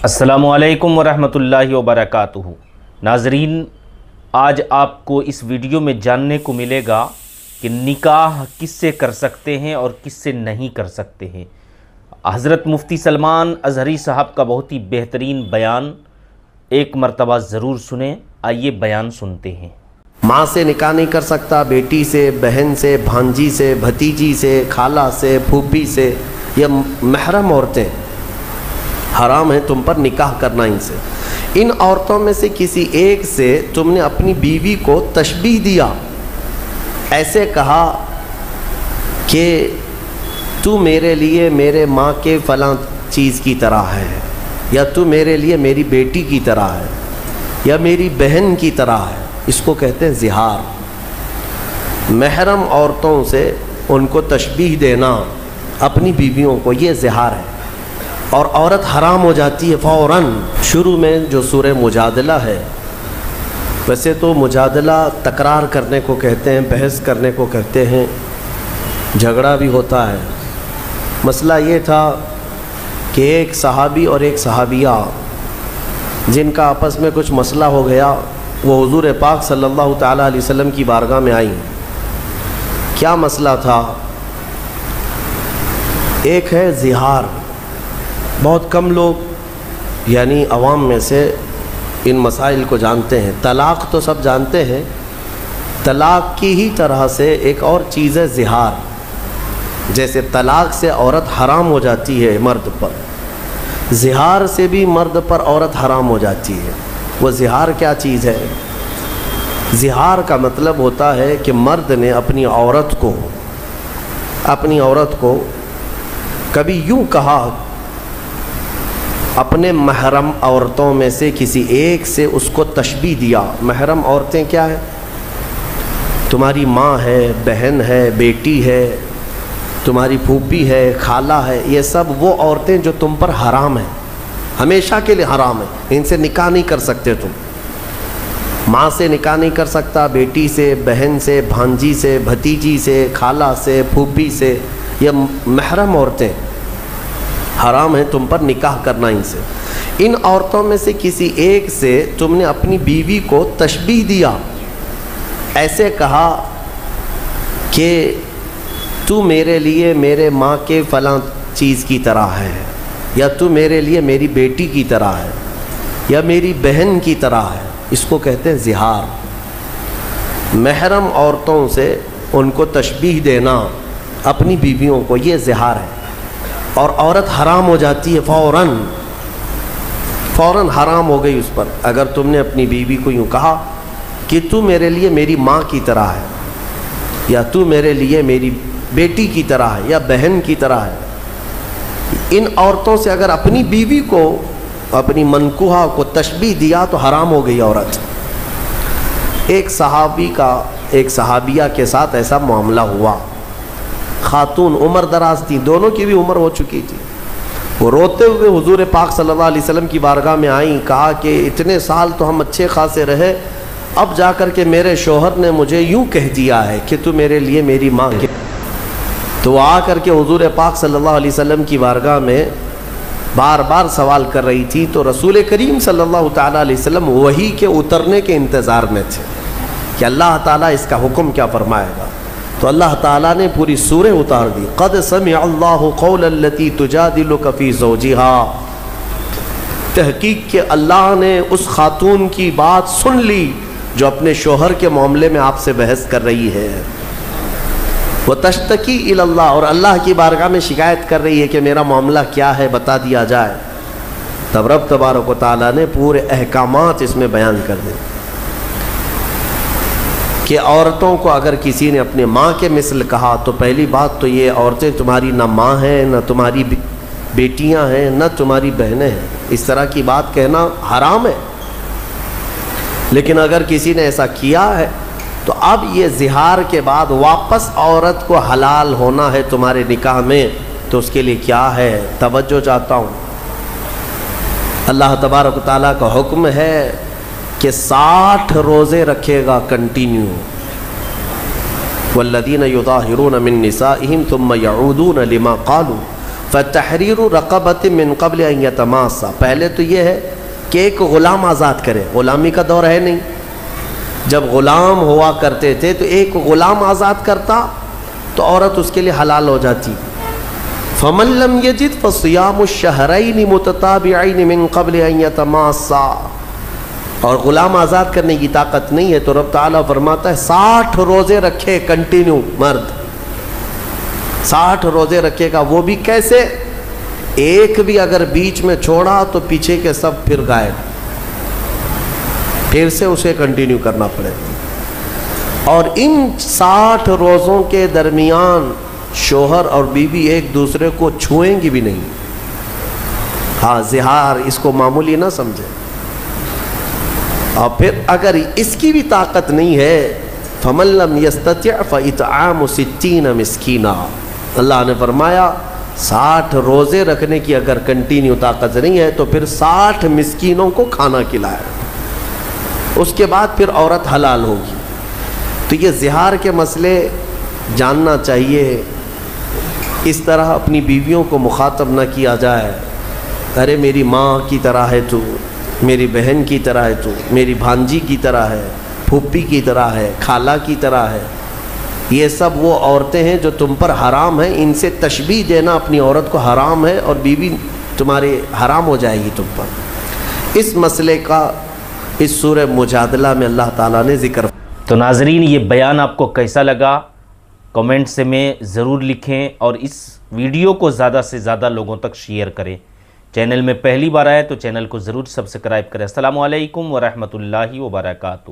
السلام علیکم ورحمۃ اللہ وبرکاتہ۔ ناظرین، آج آپ کو اس ویڈیو میں جاننے کو ملے گا کہ نکاح کس سے کر سکتے ہیں اور کس سے نہیں کر سکتے ہیں۔ حضرت مفتی سلمان ازہری صاحب کا بہت ہی بہترین بیان ایک مرتبہ ضرور سنیں۔ آئیے بیان سنتے ہیں۔ ماں سے نکاح نہیں کر سکتا، بیٹی سے، بہن سے، بھانجی سے، بھتیجی سے، خالہ سے، پھوپھی سے، یا محرم عورتیں حرام ہیں تم پر نکاح کرنا ان سے۔ ان عورتوں میں سے کسی ایک سے تم نے اپنی بیوی کو تشبیہ دیا، ایسے کہا کہ تو میرے لیے میرے ماں کے فلاں چیز کی طرح ہے، یا تو میرے لیے میری بیٹی کی طرح ہے، یا میری بہن کی طرح ہے، اس کو کہتے ہیں زہار۔ محرم عورتوں سے ان کو تشبیہ دینا اپنی بیویوں کو، یہ زہار ہے، اور عورت حرام ہو جاتی ہے فوراً۔ شروع میں جو سورہ مجادلہ ہے، ویسے تو مجادلہ تکرار کرنے کو کہتے ہیں، بحث کرنے کو کہتے ہیں، جھگڑا بھی ہوتا ہے۔ مسئلہ یہ تھا کہ ایک صحابی اور ایک صحابیہ جن کا آپس میں کچھ مسئلہ ہو گیا، وہ حضور پاک صلی اللہ تعالیٰ علیہ وسلم کی بارگاہ میں آئیں۔ کیا مسئلہ تھا؟ ایک ہے زہار۔ بہت کم لوگ یعنی عوام میں سے ان مسائل کو جانتے ہیں۔ طلاق تو سب جانتے ہیں، طلاق کی ہی طرح سے ایک اور چیز ہے زہار۔ جیسے طلاق سے عورت حرام ہو جاتی ہے مرد پر، زہار سے بھی مرد پر عورت حرام ہو جاتی ہے۔ وہ زہار کیا چیز ہے؟ زہار کا مطلب ہوتا ہے کہ مرد نے اپنی عورت کو کبھی یوں کہا، اپنے محرم عورتوں میں سے کسی ایک سے اس کو تشبیہ دیا۔ محرم عورتیں کیا ہیں؟ تمہاری ماں ہے، بہن ہے، بیٹی ہے، تمہاری پھوپھی ہے، خالہ ہے، یہ سب وہ عورتیں جو تم پر حرام ہیں، ہمیشہ کے لیے حرام ہیں، ان سے نکاح نہیں کر سکتے تم۔ ماں سے نکاح نہیں کر سکتا، بیٹی سے، بہن سے، بھانجی سے، بھتیجی سے، خالہ سے، پھوپھی سے، یہ محرم عورتیں حرام ہیں تم پر نکاح کرنا ان سے۔ ان عورتوں میں سے کسی ایک سے تم نے اپنی بیوی کو تشبیہ دیا، ایسے کہا کہ تو میرے لیے میرے ماں کے فلاں چیز کی طرح ہے، یا تو میرے لیے میری بیٹی کی طرح ہے، یا میری بہن کی طرح ہے، اس کو کہتے ہیں زہار۔ محرم عورتوں سے ان کو تشبیہ دینا اپنی بیویوں کو، یہ زہار ہے، اور عورت حرام ہو جاتی ہے فوراً حرام ہو گئی اس پر۔ اگر تم نے اپنی بیوی کو یوں کہا کہ تو میرے لیے میری ماں کی طرح ہے، یا تو میرے لیے میری بیٹی کی طرح ہے، یا بہن کی طرح ہے، ان عورتوں سے اگر اپنی بیوی کو، اپنی منکوحہ کو تشبیہ دیا تو حرام ہو گئی عورت۔ ایک صحابی کا ایک صحابیہ کے ساتھ ایسا معاملہ ہوا۔ خاتون عمر دراز تھی، دونوں کی بھی عمر ہو چکی تھی۔ وہ روتے ہوئے حضور پاک صلی اللہ علیہ وسلم کی بارگاہ میں آئیں، کہا کہ اتنے سال تو ہم اچھے خاصے رہے، اب جا کر کے میرے شوہر نے مجھے یوں کہہ دیا ہے کہ تو میرے لیے میری ماں کے۔ تو وہ آ کر کے حضور پاک صلی اللہ علیہ وسلم کی بارگاہ میں بار بار سوال کر رہی تھی، تو رسول کریم صلی اللہ تعالیٰ علیہ وسلم وحی کے اترنے کے انتظار میں تھے کہ اللہ تعالیٰ اس کا حکم کیا فرمائے گا۔ تو اللہ تعالیٰ نے پوری سورہ اتار دی، قد سمع اللہ قول التی تجادلک فی زوجہا۔ تحقیق کہ اللہ نے اس خاتون کی بات سن لی جو اپنے شوہر کے معاملے میں آپ سے بحث کر رہی ہے، وتشتکی الی اللہ، اور اللہ کی بارگاہ میں شکایت کر رہی ہے کہ میرا معاملہ کیا ہے، بتا دیا جائے۔ تب رب تبارک و تعالیٰ نے پورے احکامات اس میں بیان کر دے کہ عورتوں کو اگر کسی نے اپنے ماں کے مثل کہا تو پہلی بات تو یہ، عورتیں تمہاری نہ ماں ہیں، نہ تمہاری بیٹیاں ہیں، نہ تمہاری بہنیں ہیں، اس طرح کی بات کہنا حرام ہے۔ لیکن اگر کسی نے ایسا کیا ہے تو اب یہ زہار کے بعد واپس عورت کو حلال ہونا ہے تمہارے نکاح میں، تو اس کے لیے کیا ہے؟ توجہ چاہتا ہوں۔ اللہ تبارک و تعالیٰ کا حکم ہے کہ 60 روزے رکھے گا کنٹینیو۔ والذین یظاہرون من نسائہم ثم یعودون لما قالوا فتحریر رقبۃ من قبل ان یتماسا، پہلے تو یہ ہے کہ ایک غلام آزاد کرے، غلامی کا دور ہے نہیں، جب غلام ہوا کرتے تھے تو ایک غلام آزاد کرتا تو عورت اس کے لیے حلال ہو جاتی۔ فمن لم یجد فصیام الشہرین متتابعین من قبل ان یتماسا، اور غلام آزاد کرنے کی طاقت نہیں ہے تو رب تعالیٰ فرماتا ہے 60 روزے رکھے کنٹینیو، مرد 60 روزے رکھے گا، وہ بھی کیسے؟ ایک بھی اگر بیچ میں چھوڑا تو پیچھے کے سب پھر غائب، پھر سے اسے کنٹینیو کرنا پڑے۔ اور ان 60 روزوں کے درمیان شوہر اور بیوی ایک دوسرے کو چھوئیں گی بھی نہیں۔ ہاں، زہار اس کو معمولی نہ سمجھے۔ اور پھر اگر اس کی بھی طاقت نہیں ہے، فَمَن لَّمْ يَسْتَطِعْ فَإِطْعَامُ 60 مسکینا، اللہ نے فرمایا 60 روزے رکھنے کی اگر کنٹینیو طاقت نہیں ہے تو پھر 60 مسکینوں کو کھانا کھلائے، اس کے بعد پھر عورت حلال ہوگی۔ تو یہ زہار کے مسئلے جاننا چاہیے، اس طرح اپنی بیویوں کو مخاطب نہ کیا جائے، ارے میری ماں کی طرح ہے تو، میری بہن کی طرح ہے تو، میری بھانجی کی طرح ہے، پھوپھی کی طرح ہے، خالہ کی طرح ہے۔ یہ سب وہ عورتیں ہیں جو تم پر حرام ہیں، ان سے تشبیہ دینا اپنی عورت کو حرام ہے، اور بیوی تمہاری حرام ہو جائے گی تم پر۔ اس مسئلے کا اس سورہ مجادلہ میں اللہ تعالیٰ نے ذکر۔ تو ناظرین، یہ بیان آپ کو کیسا لگا کمنٹس میں ضرور لکھیں، اور اس ویڈیو کو زیادہ سے زیادہ لوگوں تک شیئر کریں۔ چینل میں پہلی بار آئے تو چینل کو ضرور سبسکرائب کریں۔ السلام علیکم ورحمۃ اللہ وبرکاتہ۔